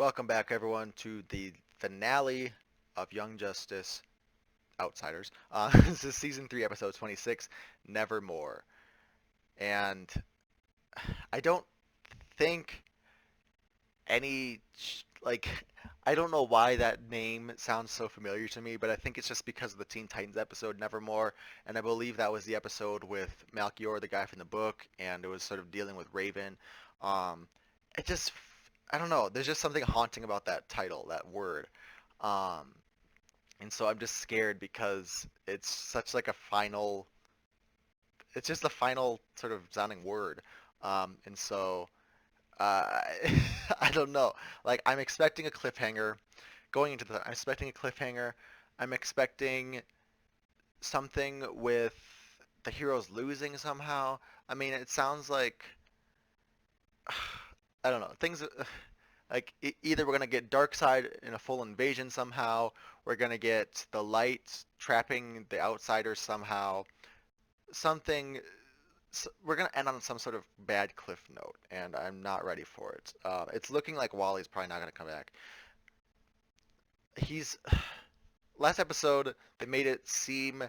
Welcome back, everyone, to the finale of Young Justice Outsiders. This is Season 3, Episode 26, Nevermore. And I don't think like, I don't know why that name sounds so familiar to me, but I think it's just because of the Teen Titans episode, Nevermore, and I believe that was the episode with Malchior, the guy from the book, and it was sort of dealing with Raven. Um, it just, I don't know, there's just something haunting about that title, that word. Um, and so I'm just scared because it's such like a final, it's just a final sort of sounding word. And so uh, I don't know. Like I'm expecting a cliffhanger going into the. I'm expecting a cliffhanger. I'm expecting something with the heroes losing somehow. I mean, it sounds like I don't know things. Like either we're gonna get Darkseid in a full invasion somehow. We're gonna get the light trapping the outsiders somehow. Something we're gonna end on some sort of bad cliff note, and I'm not ready for it. It's looking like Wally's probably not gonna come back. He's last episode they made it seem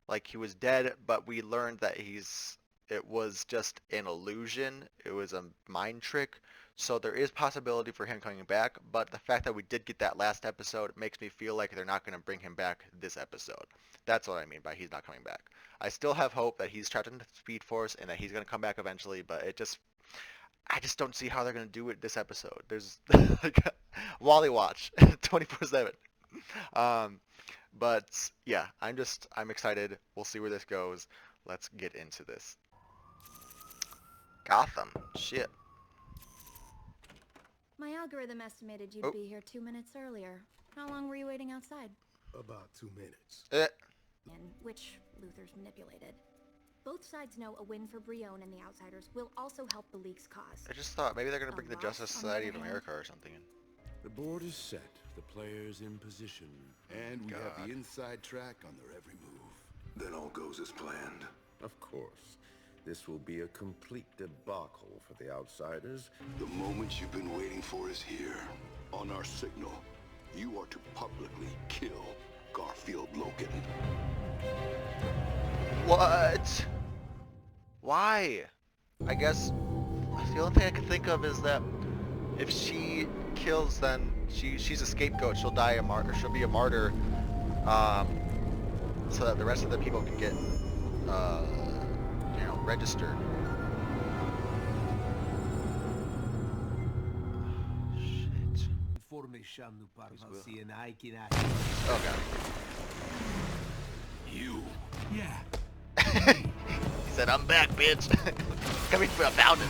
like he was dead, but we learned that it was just an illusion. It was a mind trick. So there is possibility for him coming back, but the fact that we did get that last episode makes me feel like they're not going to bring him back this episode. That's what I mean by he's not coming back. I still have hope that he's trapped in the Speed Force and that he's going to come back eventually, but I just don't see how they're going to do it this episode. There's like Wally watch 24/7. Um, but yeah, I'm excited. We'll see where this goes. Let's get into this. Gotham. Shit. My algorithm estimated you'd be here 2 minutes earlier. How long were you waiting outside? About 2 minutes. Which Luthor's manipulated. Both sides know a win for Brion and the Outsiders will also help the League's cause. I just thought maybe they're gonna bring the loss, Justice on the Society other of hand? America or something in. The board is set, the players in position, and we have the inside track on their every move. Then all goes as planned. Of course. This will be a complete debacle for the Outsiders. The moment you've been waiting for is here. On our signal, you are to publicly kill Garfield Logan. What? Why? I guess the only thing I can think of is that if she kills, then she's a scapegoat. She'll die a martyr. She'll be a martyr, so that the rest of the people can get, registered. Shit. Oh god. You. Yeah. He said, "I'm back, bitch." Coming for a pounding.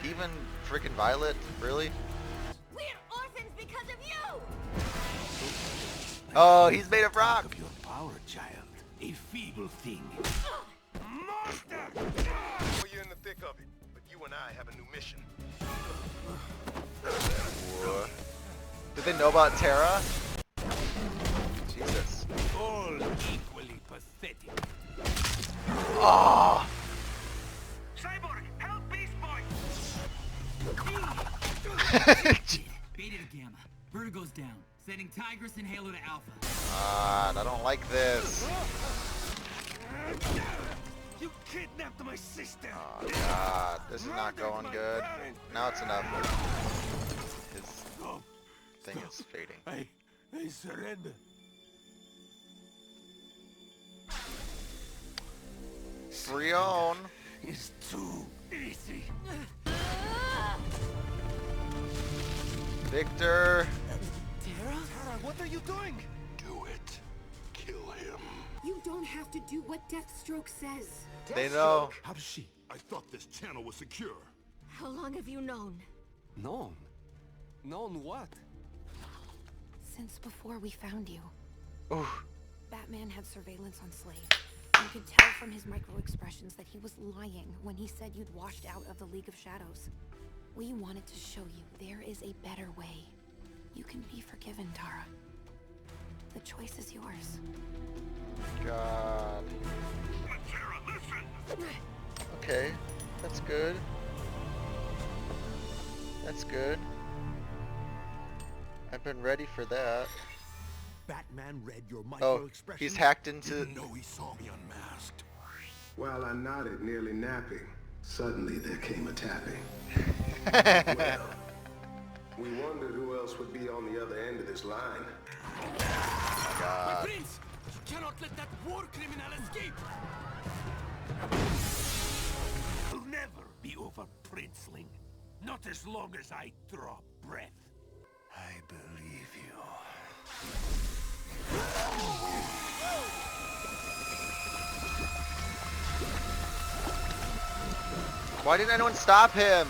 Even freaking Violet, really? We're orphans because of you! Oh, he's made of rock. Of your power, child. A feeble thing. Monster! Well, you're in the thick of it, but you and I have a new mission. What? Did they know about Terra? Jesus. All equally pathetic. Oh! Cyborg, help Beast Boy! Beta to Gamma. Vertigo's down. Sending Tigress and Halo to Alpha. God, I don't like this. You kidnapped my sister! Oh god, this is not going good. Now it's enough. His thing is fading. I surrender. Brion! It's too easy. Victor! Tara? What are you doing? Do it. Kill him. You don't have to do what Deathstroke says. They know. How does she? I thought this channel was secure. How long have you known? Known? Known what? Since before we found you. Ooh. Batman had surveillance on Slade. You could tell from his micro-expressions that he was lying when he said you'd washed out of the League of Shadows. We wanted to show you there is a better way. You can be forgiven, Tara. The choice is yours. God. Tara, listen! Okay, that's good. That's good. I've been ready for that. Batman read your Oh, micro-expressions. he's hacked into... Didn't know he saw me unmasked. While I nodded, nearly napping, suddenly there came a tapping. Well, we wondered who else would be on the other end of this line. My prince! You cannot let that war criminal escape! I'll never be over, princeling. Not as long as I draw breath. I believe you. Why didn't anyone stop him?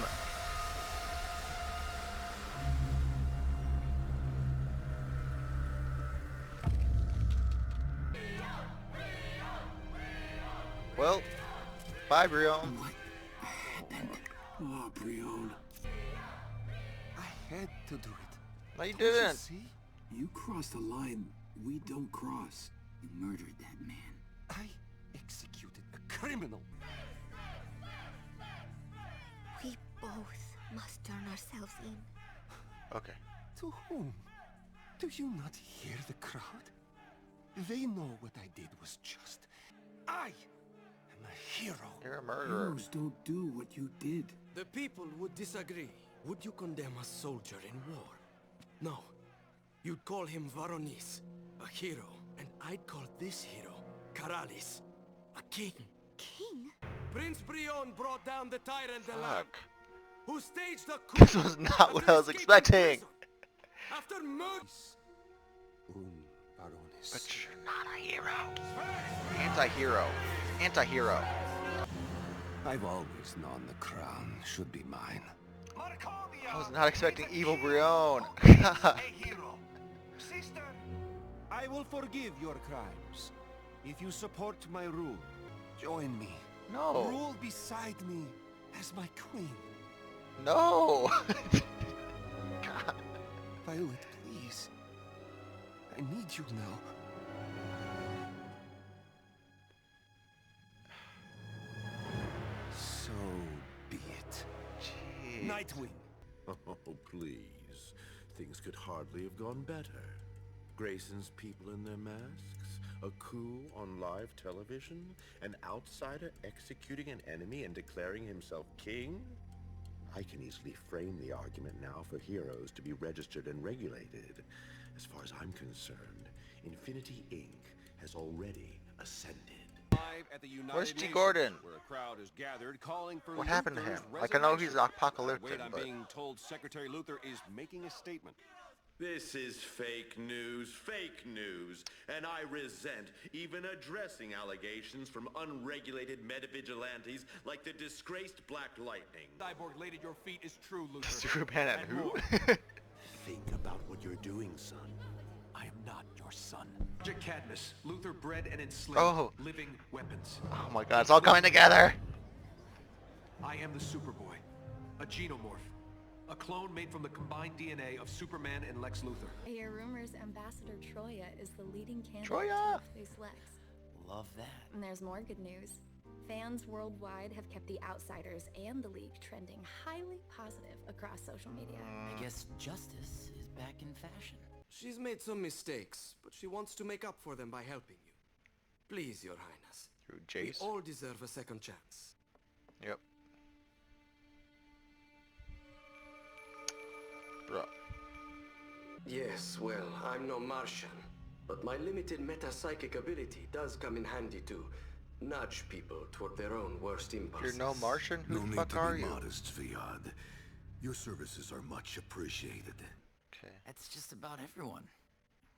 Well, bye, Brion. What happened? Oh, Brion. I had to do it. No, you Don't you didn't. see? You crossed a line we don't cross. You murdered that man. I executed a criminal. We both must turn ourselves in. Okay. To whom? Do you not hear the crowd? They know what I did was just. I am a hero. You're a murderer. Heroes don't do what you did. The people would disagree. Would you condemn a soldier in war? No. You'd call him Varonis, a hero. And I'd call this hero, Karalis, a king. King? Prince Brion brought down the tyrant Elan, Fuck. who staged a coup. This was not what after I was escaping expecting. prison. After murder. Baronis. But you're not a hero. Anti-hero. Anti-hero. I've always known the crown should be mine. I was not expecting evil Brion. I will forgive your crimes if you support my rule. Join me. No. Rule beside me as my queen. No. Violet, please. I need you now. So be it. Jeez. Nightwing. Oh, please. Things could hardly have gone better. Grayson's people in their masks, a coup on live television, an outsider executing an enemy and declaring himself king? I can easily frame the argument now for heroes to be registered and regulated. As far as I'm concerned, Infinity Inc. has already ascended. At the United Where's G. Nations, Gordon? where a crowd is gathered calling for What happened to Luthor's him? Like, I know he's resignation. apocalyptic, Wait, I'm but... being told Secretary Luthor is making a statement. This is fake news, and I resent even addressing allegations from unregulated meta-vigilantes like the disgraced Black Lightning. Cyborg laid at your feet is true, Luthor. Superman and who? more. Think about what you're doing, son. I am not your son. Project Cadmus, Luthor bred and enslaved Oh. living weapons. Oh my god, it's all coming together. I am the Superboy, a genomorph. A clone made from the combined DNA of Superman and Lex Luthor. I hear rumors Ambassador Troya is the leading candidate Troya! to face Lex. Love that. And there's more good news. Fans worldwide have kept the Outsiders and the League trending highly positive across social media. I guess justice is back in fashion. She's made some mistakes, but she wants to make up for them by helping you. Please, Your Highness. Through We Jace? all deserve a second chance. Yep. Bro. Yes, well, I'm no Martian, but my limited meta-psychic ability does come in handy to nudge people toward their own worst impulses. You're no Martian? Who No the need fuck to are be you? modest, Viad. Your services are much appreciated. Okay. That's just about everyone.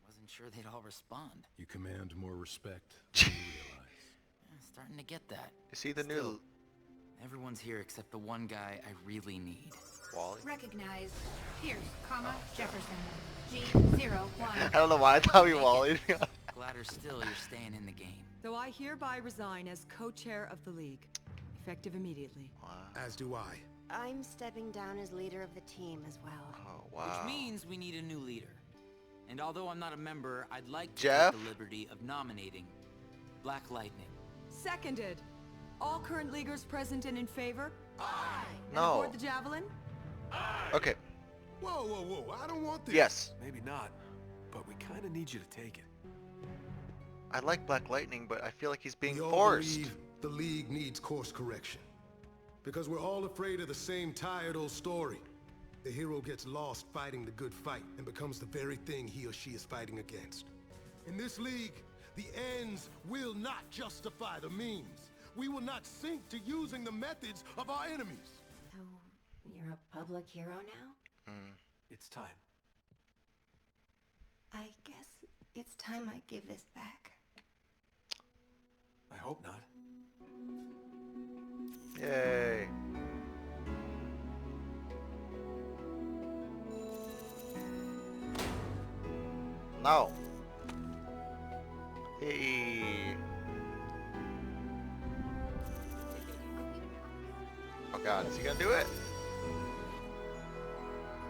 Wasn't sure they'd all respond. You command more respect than you realize. Starting to get that. Is he the Still, new everyone's here except the one guy I really need. Wally? Recognize Pierce, comma, Jefferson. G01. I don't know why I thought we Wally. Gladder still you're staying in the game. So I hereby resign as co-chair of the League, effective immediately. As do I. I'm stepping down as leader of the team as well. Oh, wow. Which means we need a new leader. And although I'm not a member, I'd like to Jeff? take the liberty of nominating Black Lightning. Seconded. All current Leaguers present and in favor? No. Aboard the Javelin? Okay. Whoa, whoa, whoa, I don't want this. Yes. Maybe not, but we kind of need you to take it. I like Black Lightning, but I feel like he's being We all forced. believe the League needs course correction. Because we're all afraid of the same tired old story. The hero gets lost fighting the good fight and becomes the very thing he or she is fighting against. In this League, the ends will not justify the means. We will not sink to using the methods of our enemies. So, you're a public hero now? It's time. I guess it's time I give this back. I hope not. Yay. No. Hey. Oh god, is he gonna do it?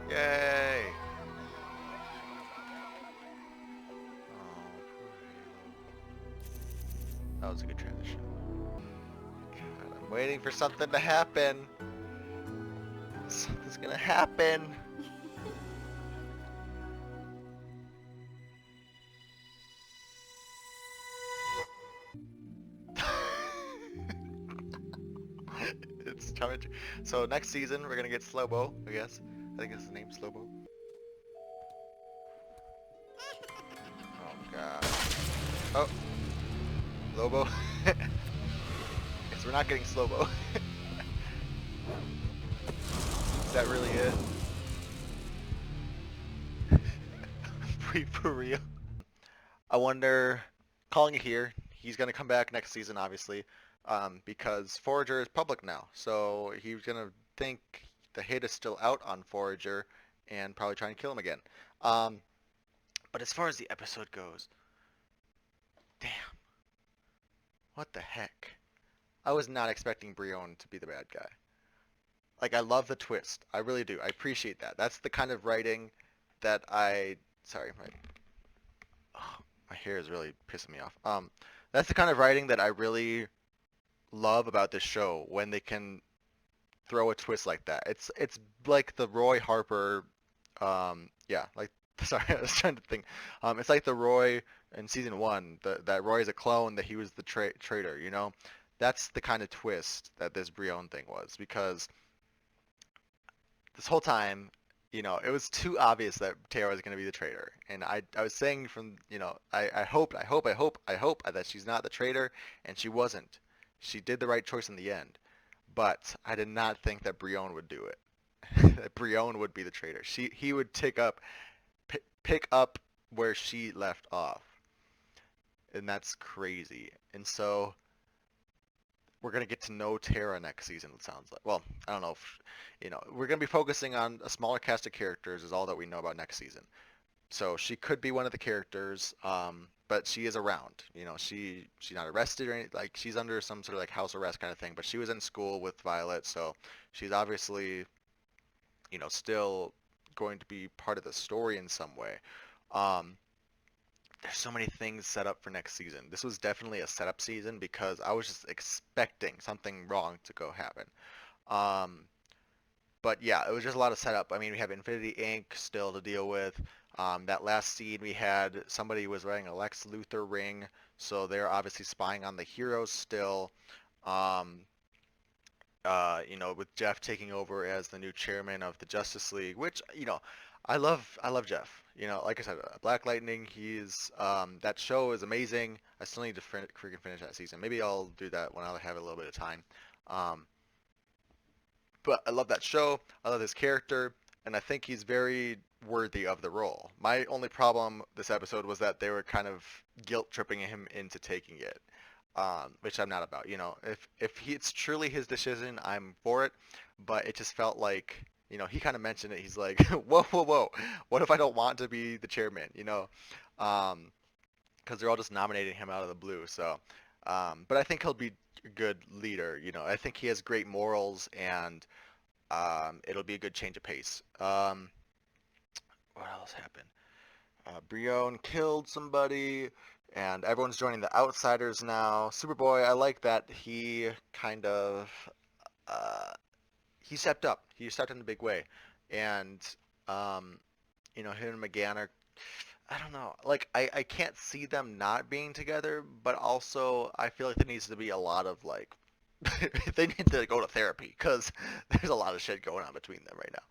Yay. That was a good transition. God, I'm waiting for something to happen. Something's gonna happen. It's coming. So next season we're gonna get Slowbo, I guess. I think that's the name, Slowbo. Oh god. Oh. Lobo. Guess we're not getting Slowbo. Is that really it? For real? I wonder, calling it here, he's going to come back next season, obviously, because Forager is public now. So he's going to think the hit is still out on Forager and probably try and kill him again. But as far as the episode goes, damn. What the heck? I was not expecting Brion to be the bad guy. Like, I love the twist. I really do. I appreciate that. That's the kind of writing that I... Sorry, my hair is really pissing me off. That's the kind of writing that I really love about this show, when they can throw a twist like that. It's like the Roy Harper, yeah, like, sorry, I was trying to think. It's like the Roy in season 1, that Roy is a clone, that he was the traitor, you know? That's the kind of twist that this Brion thing was, because this whole time, you know, it was too obvious that Tara was going to be the traitor. And I was saying from, you know, I hope that she's not the traitor, and she wasn't. She did the right choice in the end. But I did not think that Brion would do it. That Brion would be the traitor. He would pick up where she left off. And that's crazy. And so we're going to get to know Tara next season, it sounds like. Well, I don't know if, you know, we're going to be focusing on a smaller cast of characters is all that we know about next season. So she could be one of the characters, but she is around. You know, she's not arrested or anything. Like, she's under some sort of like house arrest kind of thing, but she was in school with Violet, so she's obviously, you know, still going to be part of the story in some way. There's so many things set up for next season. This was definitely a setup season because I was just expecting something wrong to go happen. But yeah, it was just a lot of setup. I mean, we have Infinity Inc. still to deal with. That last scene we had, somebody was wearing a Lex Luthor ring, so they're obviously spying on the heroes still. You know, with Jeff taking over as the new chairman of the Justice League, which, you know, I love Jeff. You know, like I said, Black Lightning, he's, that show is amazing. I still need to freaking finish that season. Maybe I'll do that when I have a little bit of time. But I love that show. I love his character, and I think he's very worthy of the role. My only problem this episode was that they were kind of guilt tripping him into taking it, which I'm not about. You know, if it's truly his decision, I'm for it. But it just felt like, you know, he kind of mentioned it. He's like, whoa, whoa, whoa. What if I don't want to be the chairman? You know, because they're all just nominating him out of the blue. So, but I think he'll be a good leader. You know, I think he has great morals, and it'll be a good change of pace. What else happened? Brion killed somebody, and everyone's joining the Outsiders now. Superboy, I like that he kind of he stepped up. He stepped in a big way. and um, him and McGann are, I don't know, like I can't see them not being together, but also I feel like there needs to be a lot of like they need to go to therapy because there's a lot of shit going on between them right now.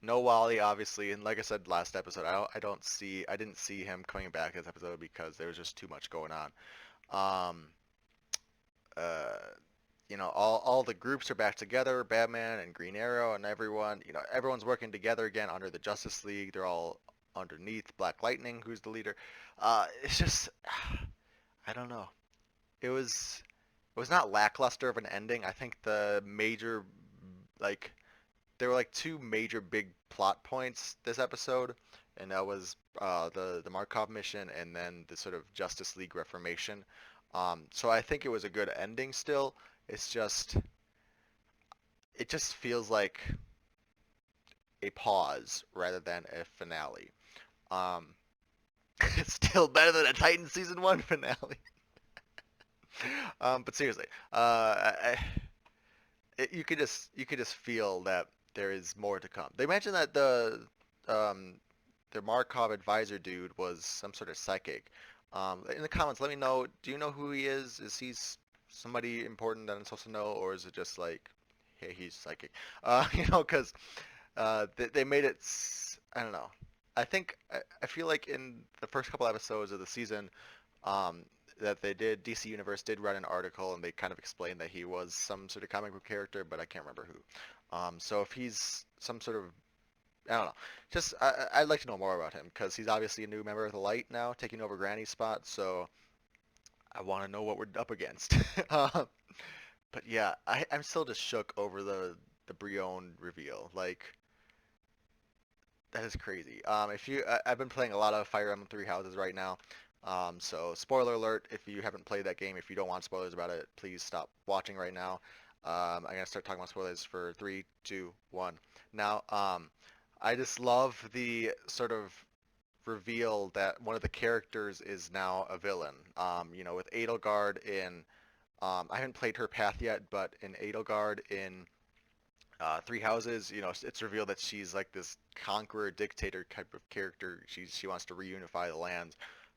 No Wally, obviously, and like I said last episode, I didn't see him coming back this episode because there was just too much going on. Um, uh, all the groups are back together, Batman and Green Arrow and everyone, everyone's working together again under the Justice League. They're all underneath Black Lightning, who's the leader. It's just, I don't know. It was not lackluster of an ending. I think the major, like, there were like two major big plot points this episode, and that was the Markov mission and then the sort of Justice League reformation. So I think it was a good ending still. It's just it just feels like a pause rather than a finale. Um, it's still better than a Titan season one finale. But seriously, you could just feel that there is more to come. They mentioned that um, the Markov advisor dude was some sort of psychic. In the comments, let me know. Do you know who he is? Is he somebody important that I'm supposed to know, or is it just like, hey, he's psychic? Because they made it. I don't know. I feel like in the first couple episodes of the season, um, that DC Universe did write an article and they kind of explained that he was some sort of comic book character, but I can't remember who. So if he's some sort of, I don't know, just I'd like to know more about him because he's obviously a new member of the Light now, taking over Granny's spot. So I want to know what we're up against. uh, but yeah, I'm still just shook over the Brion reveal. Like that is crazy. I've been playing a lot of Fire Emblem Three Houses right now. So spoiler alert, if you haven't played that game, if you don't want spoilers about it, please stop watching right now. I'm gonna start talking about spoilers for three, two, one. Now, I just love the sort of reveal that one of the characters is now a villain. With Edelgard in, I haven't played her path yet, but in Edelgard in Three Houses, it's revealed that she's like this conqueror, dictator type of character. She wants to reunify the lands,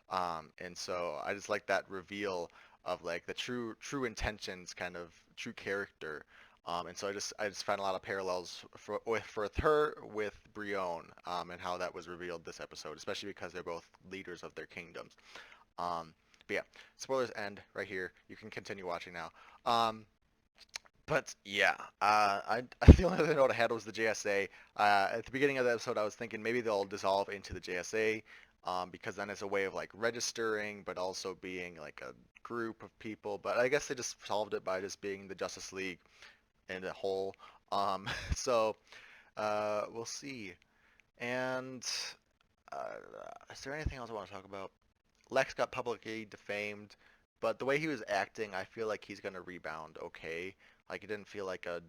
and so I just like that reveal of like the true intentions, kind of true character. And so I just found a lot of parallels for her with Brion, and how that was revealed this episode, especially because they're both leaders of their kingdoms. Um, but yeah, spoilers end right here. You can continue watching now. But yeah, I the only other note I had was the JSA. At the beginning of the episode, I was thinking maybe they'll dissolve into the JSA, because then it's a way of like registering, but also being like a group of people. But I guess they just solved it by just being the Justice League in a whole. Um, so we'll see. And uh, is there anything else I want to talk about? Lex got publicly defamed, but the way he was acting, I feel like he's gonna rebound okay. Like it didn't feel like a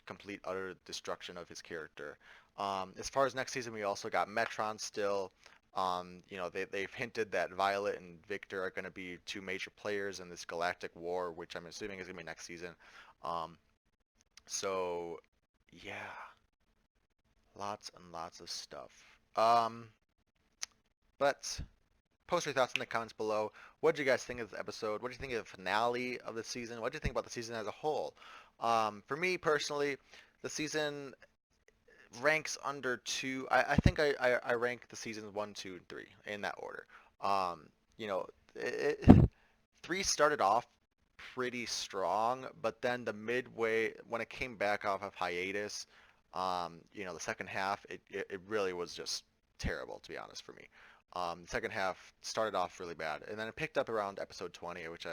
complete utter destruction of his character. As far as next season, we also got Metron still. They've hinted that Violet and Victor are going to be two major players in this galactic war, which I'm assuming is going to be next season. Um, so, yeah, lots and lots of stuff. But post your thoughts in the comments below. What did you guys think of this episode? What do you think of the finale of the season? What do you think about the season as a whole? For me personally, the season ranks under two. I think I rank the seasons one, two, and three in that order. Um, you know, three started off pretty strong, but then the midway when it came back off of hiatus, the second half it really was just terrible to be honest for me. The second half started off really bad, and then it picked up around episode 20, which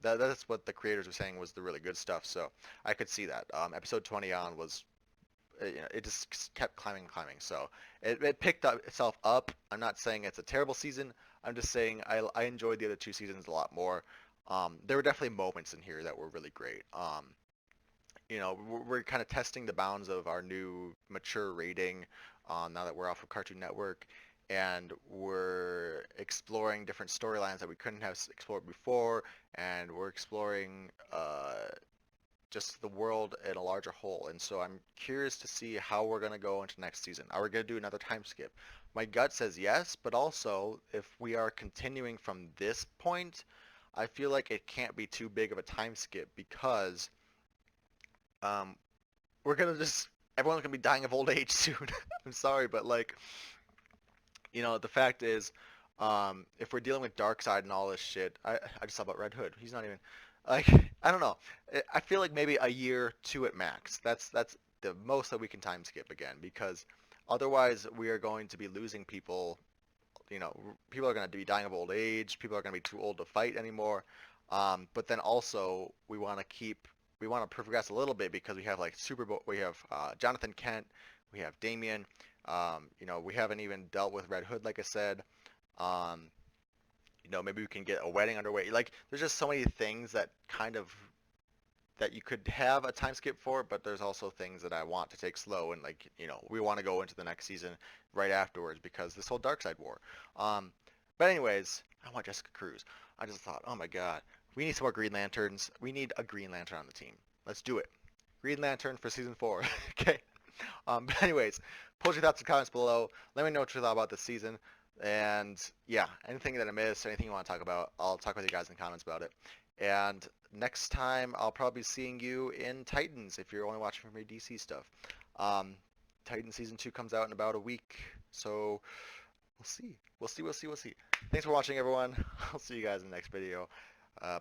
that's what the creators were saying was the really good stuff. So I could see that. Episode 20 on was it just kept climbing and climbing. So it picked up itself up. I'm not saying it's a terrible season. I'm just saying I enjoyed the other two seasons a lot more. There were definitely moments in here that were really great. We're kind of testing the bounds of our new mature rating, now that we're off of Cartoon Network, and we're exploring different storylines that we couldn't have explored before, and we're exploring just the world in a larger whole. And so I'm curious to see how we're going to go into next season. Are we going to do another time skip? My gut says yes, but also if we are continuing from this point, I feel like it can't be too big of a time skip because um, we're going to just, everyone's going to be dying of old age soon. I'm sorry, but like, the fact is, if we're dealing with Darkseid and all this shit, I just saw about Red Hood. He's not even like I don't know. I feel like maybe a year, two at max. That's the most that we can time skip again because otherwise we are going to be losing people. People are going to be dying of old age. People are going to be too old to fight anymore. But then also we want to progress a little bit because we have like we have Jonathan Kent, we have Damian. We haven't even dealt with Red Hood, like I said. Um, maybe we can get a wedding underway. Like, there's just so many things that that you could have a time skip for, but there's also things that I want to take slow and like, we want to go into the next season right afterwards because this whole Darkseid war. But anyways, I want Jessica Cruz. I just thought, oh my God, we need some more Green Lanterns. We need a Green Lantern on the team. Let's do it. Green Lantern for season 4. Okay. But anyways, post your thoughts and comments below. Let me know what you thought about this season. And yeah, anything that I missed, anything you want to talk about, I'll talk with you guys in the comments about it. And next time, I'll probably be seeing you in Titans if you're only watching from your DC stuff. Titan Season 2 comes out in about a week, so we'll see. We'll see. Thanks for watching, everyone. I'll see you guys in the next video. Bye.